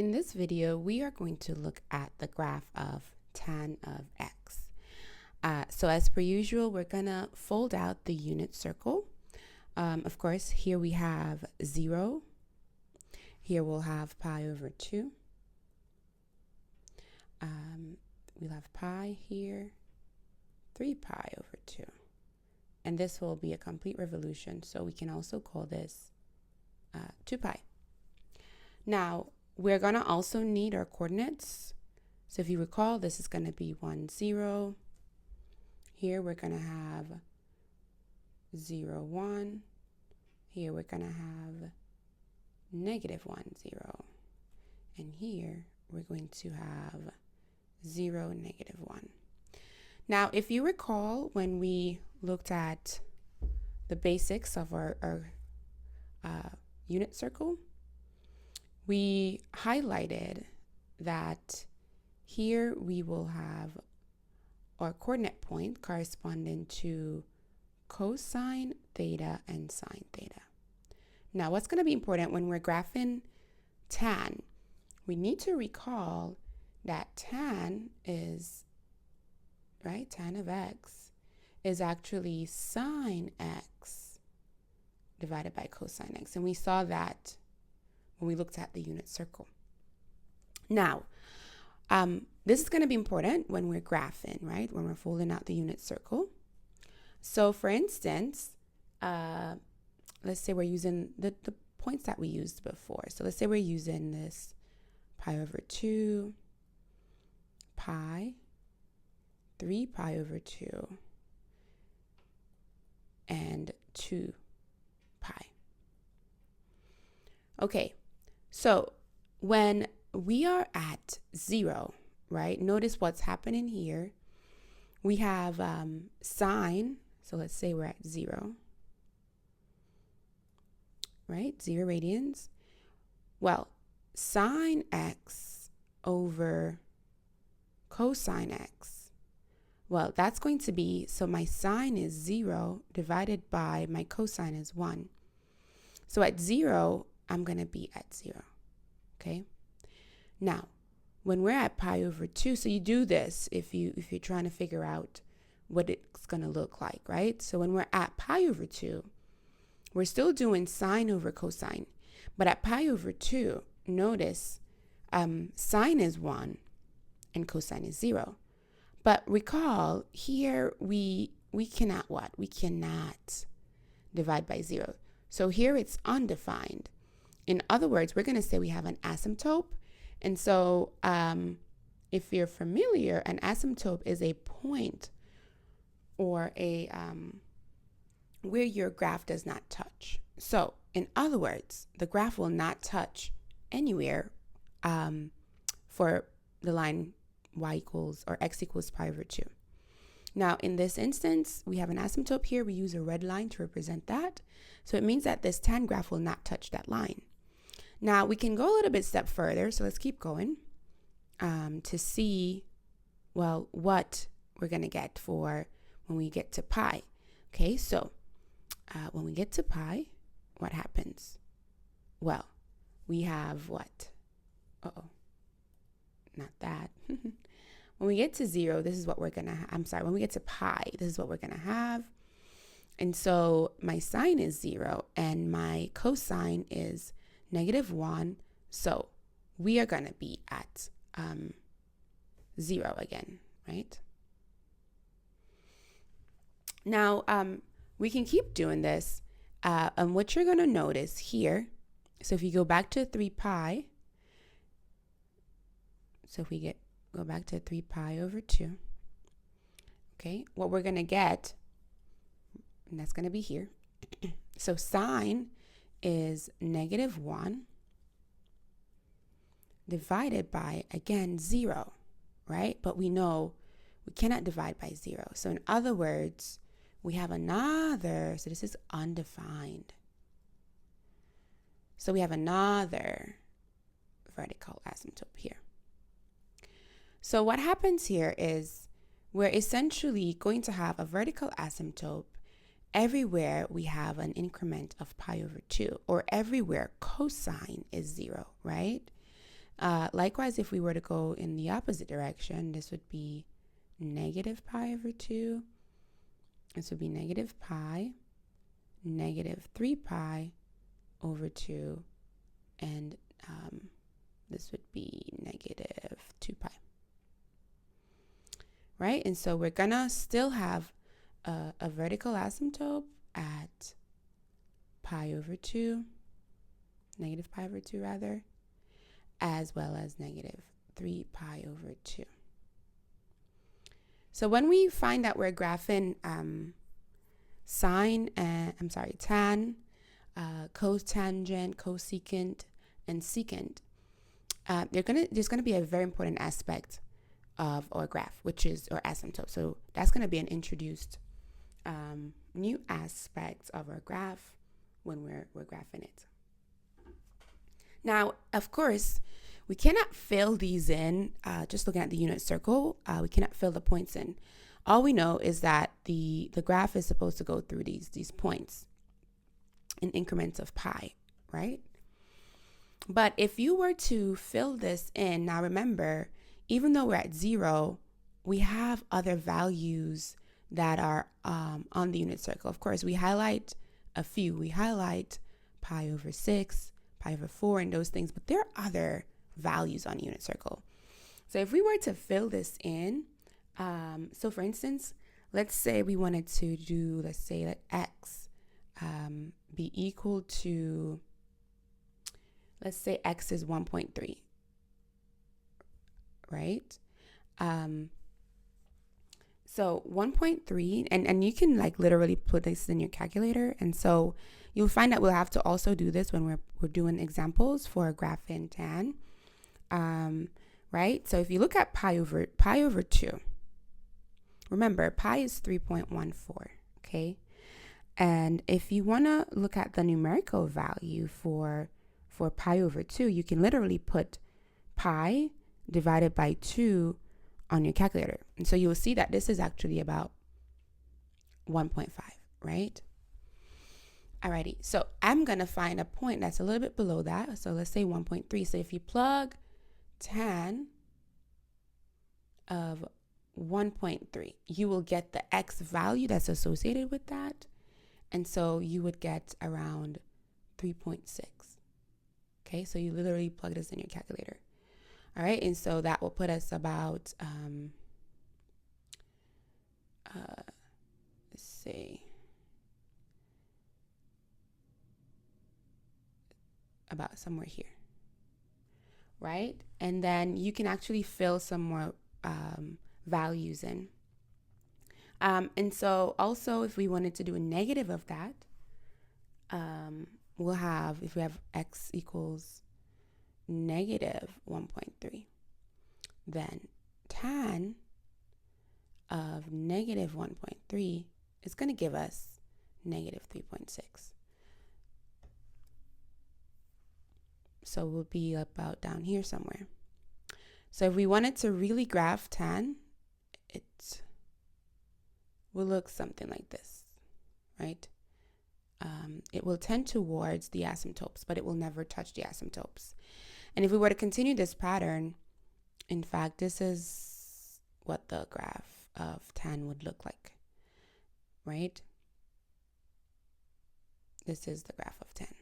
In this video, we are going to look at the graph of tan of x. So as per usual, we're gonna fold out the unit circle. Of course, here we have 0. Here we'll have pi over 2. We'll have pi here, 3 pi over 2. And this will be a complete revolution, so we can also call this 2 pi. Now, we're going to also need our coordinates. So if you recall, this is going to be 1, 0. Here we're going to have 0, 1. Here we're going to have negative 1, 0. And here we're going to have 0, negative 1. Now, if you recall, when we looked at the basics of our unit circle, we highlighted that here we will have our coordinate point corresponding to cosine theta and sine theta. Now, what's going to be important when we're graphing tan, we need to recall that tan is, right, tan of x is actually sine x divided by cosine x. And we saw that when we looked at the unit circle. Now, this is going to be important when we're graphing, right? When we're folding out the unit circle. So for instance, let's say we're using the points that we used before. So let's say we're using this pi over 2, pi, 3 pi over 2, and 2 pi. Okay. So when we are at 0, right, notice what's happening here. We have sine, so let's say we're at 0, right, 0 radians. Well, sine x over cosine x, well, that's going to be, so my sine is 0 divided by my cosine is 1. So at 0, I'm going to be at 0, okay? Now, when we're at pi over 2, so you do this if you're trying to figure out what it's going to look like, right? So when we're at pi over 2, we're still doing sine over cosine. But at pi over 2, notice sine is 1 and cosine is 0. But recall, here we cannot what? We cannot divide by 0. So here it's undefined. In other words, we're going to say we have an asymptote. And so if you're familiar, an asymptote is a point or a where your graph does not touch. So in other words, the graph will not touch anywhere for the line y equals or x equals pi over 2. Now, in this instance, we have an asymptote here. We use a red line to represent that. So it means that this tan graph will not touch that line. Now, we can go a little bit step further. So let's keep going to see, well, what we're going to get for when we get to pi. Okay, so when we get to pi, what happens? Well, we have what? Not that. When we get to 0, this is what we're going to have. When we get to pi, this is what we're going to have. And so my sine is 0 and my cosine is negative 1. So we are going to be at 0 again, right? Now, we can keep doing this. And what you're going to notice here, so if you go back to 3 pi, so if we go back to 3 pi over 2, okay, what we're going to get, and that's going to be here. So sine is negative 1 divided by, again, 0, right? But we know we cannot divide by 0. So in other words, we have another, so this is undefined. So we have another vertical asymptote here. So what happens here is we're essentially going to have a vertical asymptote everywhere we have an increment of pi over 2, or everywhere cosine is 0, right? Likewise, if we were to go in the opposite direction, this would be negative pi over 2. This would be negative pi, negative 3 pi over 2, and this would be negative 2 pi. Right? And so we're going to still have a vertical asymptote at pi over 2, negative pi over 2 rather, as well as negative 3 pi over 2. So when we find that we're graphing tan, cotangent, cosecant, and secant, there's gonna be a very important aspect of our graph, which is our asymptote. So that's gonna be an introduced new aspect of our graph when we're graphing it. Now, of course, we cannot fill these in just looking at the unit circle. We cannot fill the points in. All we know is that the graph is supposed to go through these points in increments of pi, right? But if you were to fill this in, now remember, even though we're at 0, we have other values that are on the unit circle. Of course, we highlight a few. We highlight pi over 6, pi over 4, and those things, but there are other values on unit circle. So if we were to fill this in, so for instance, let's say we wanted to do, let's say that x be equal to, let's say x is 1.3, right? So 1.3, and you can like literally put this in your calculator, and so you'll find that we'll have to also do this when we're doing examples for graphing tan. Right? So if you look at pi over 2, remember pi is 3.14, okay? And if you want to look at the numerical value for pi over 2, you can literally put pi divided by 2 on your calculator. And so you'll see that this is actually about 1.5, right? Alrighty, so I'm going to find a point that's a little bit below that. So let's say 1.3. So if you plug tan of 1.3, you will get the x value that's associated with that. And so you would get around 3.6. Okay, so you literally plug this in your calculator. All right, and so that will put us about, let's see, about somewhere here, right? And then you can actually fill some more values in. And so also if we wanted to do a negative of that, we'll have, if we have x equals negative 1.3, then tan of negative 1.3 is going to give us negative 3.6. So we'll be about down here somewhere. So if we wanted to really graph tan, it will look something like this, right? It will tend towards the asymptotes, but it will never touch the asymptotes. And if we were to continue this pattern, in fact, this is what the graph of tan would look like, right? This is the graph of tan.